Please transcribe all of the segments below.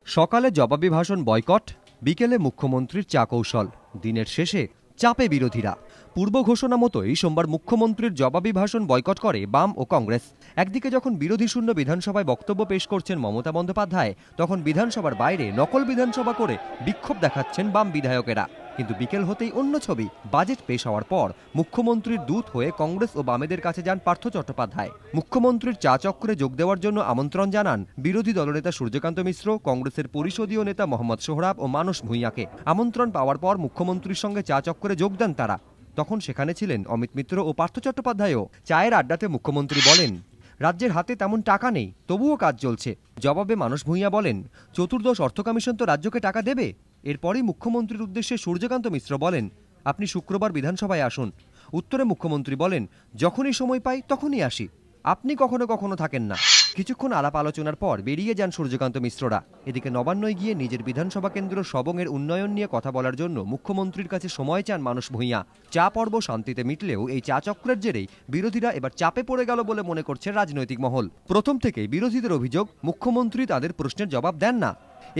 সকালে জবাবি ভাষণ বয়কট, বিকেলে মুখ্যমন্ত্রীর চাকৌশল, দিনের শেষে চাপে বিরোধীরা। পূর্ব ঘোষণা মতোই সোমবার মুখ্যমন্ত্রীর জবাবি ভাষণ বয়কট করে বাম ও কংগ্রেস। একদিকে যখন বিরোধী শূন্য বিধানসভায় বক্তব্য পেশ করছেন মমতা বন্দ্যোপাধ্যায়, তখন বিধানসভার বাইরে নকল বিধানসভা করে বিক্ষোভ দেখাচ্ছেন বাম বিধায়কেরা। কিন্তু বিকেল হতেই অন্য ছবি। বাজেট পেশ হওয়ার পর মুখ্যমন্ত্রীর দূত হয়ে কংগ্রেস ও বামেদের কাছে যান পার্থ চট্টোপাধ্যায়। মুখ্যমন্ত্রীর চা চক্রে যোগ দেওয়ার জন্য আমন্ত্রণ জানান বিরোধী দলনেতা সূর্যকান্ত মিশ্র, কংগ্রেসের পরিষদীয় নেতা মোহাম্মদ সোহরাব ও মানস ভূঁইয়াকে। আমন্ত্রণ পাওয়ার পর মুখ্যমন্ত্রীর সঙ্গে চা চক্রে যোগ দেন তারা। তখন সেখানে ছিলেন অমিত মিত্র ও পার্থ চট্টোপাধ্যায়ও। চায়ের আড্ডাতে মুখ্যমন্ত্রী বলেন, রাজ্যের হাতে তেমন টাকা নেই, তবুও কাজ চলছে। জবাবে মানস ভূঁইয়া বলেন, চতুর্দশ অর্থ কমিশন তো রাজ্যকে টাকা দেবে। এরপরই মুখ্যমন্ত্রীর উদ্দেশ্যে সূর্যকান্ত মিশ্র বলেন, আপনি শুক্রবার বিধানসভায় আসুন। উত্তরে মুখ্যমন্ত্রী বলেন, যখনই সময় পাই তখনই আসি, আপনি কখনো কখনো থাকেন না। কিছুক্ষণ আলাপ আলোচনার পর বেরিয়ে যান সূর্যকান্ত মিশ্ররা। এদিকে নবান্নয় গিয়ে নিজের বিধানসভা কেন্দ্র সবংয়ের উন্নয়ন নিয়ে কথা বলার জন্য মুখ্যমন্ত্রীর কাছে সময় চান মানস ভূঁইয়া। চা পর্ব শান্তিতে মিটলেও এই চা চক্রের জেরেই বিরোধীরা এবার চাপে পড়ে গেল বলে মনে করছে রাজনৈতিক মহল। প্রথম থেকেই বিরোধীদের অভিযোগ, মুখ্যমন্ত্রী তাদের প্রশ্নের জবাব দেন না।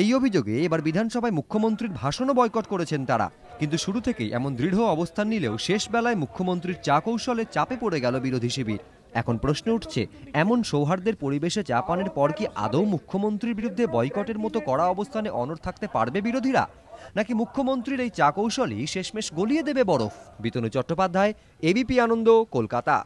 এই অভিযোগে এবার বিধানসভায় মুখ্যমন্ত্রীর ভাষণও বয়কট করেছেন তারা। কিন্তু শুরু থেকেই এমন দৃঢ় অবস্থান নিলেও শেষ বেলায় মুখ্যমন্ত্রীর চা কৌশলে চাপে পড়ে গেল বিরোধী শিবির। এখন প্রশ্ন উঠছে, এমন সৌহার্দ্যের পরিবেশে চা পানের পর কি আদৌ মুখ্যমন্ত্রীর বিরুদ্ধে বয়কটের মতো কড়া অবস্থানে অনড় থাকতে পারবে বিরোধীরা, নাকি মুখ্যমন্ত্রীর এই চা কৌশলই শেষমেশ গলিয়ে দেবে বরফ? বিতনু চট্টোপাধ্যায়, এবিপি আনন্দ, কলকাতা।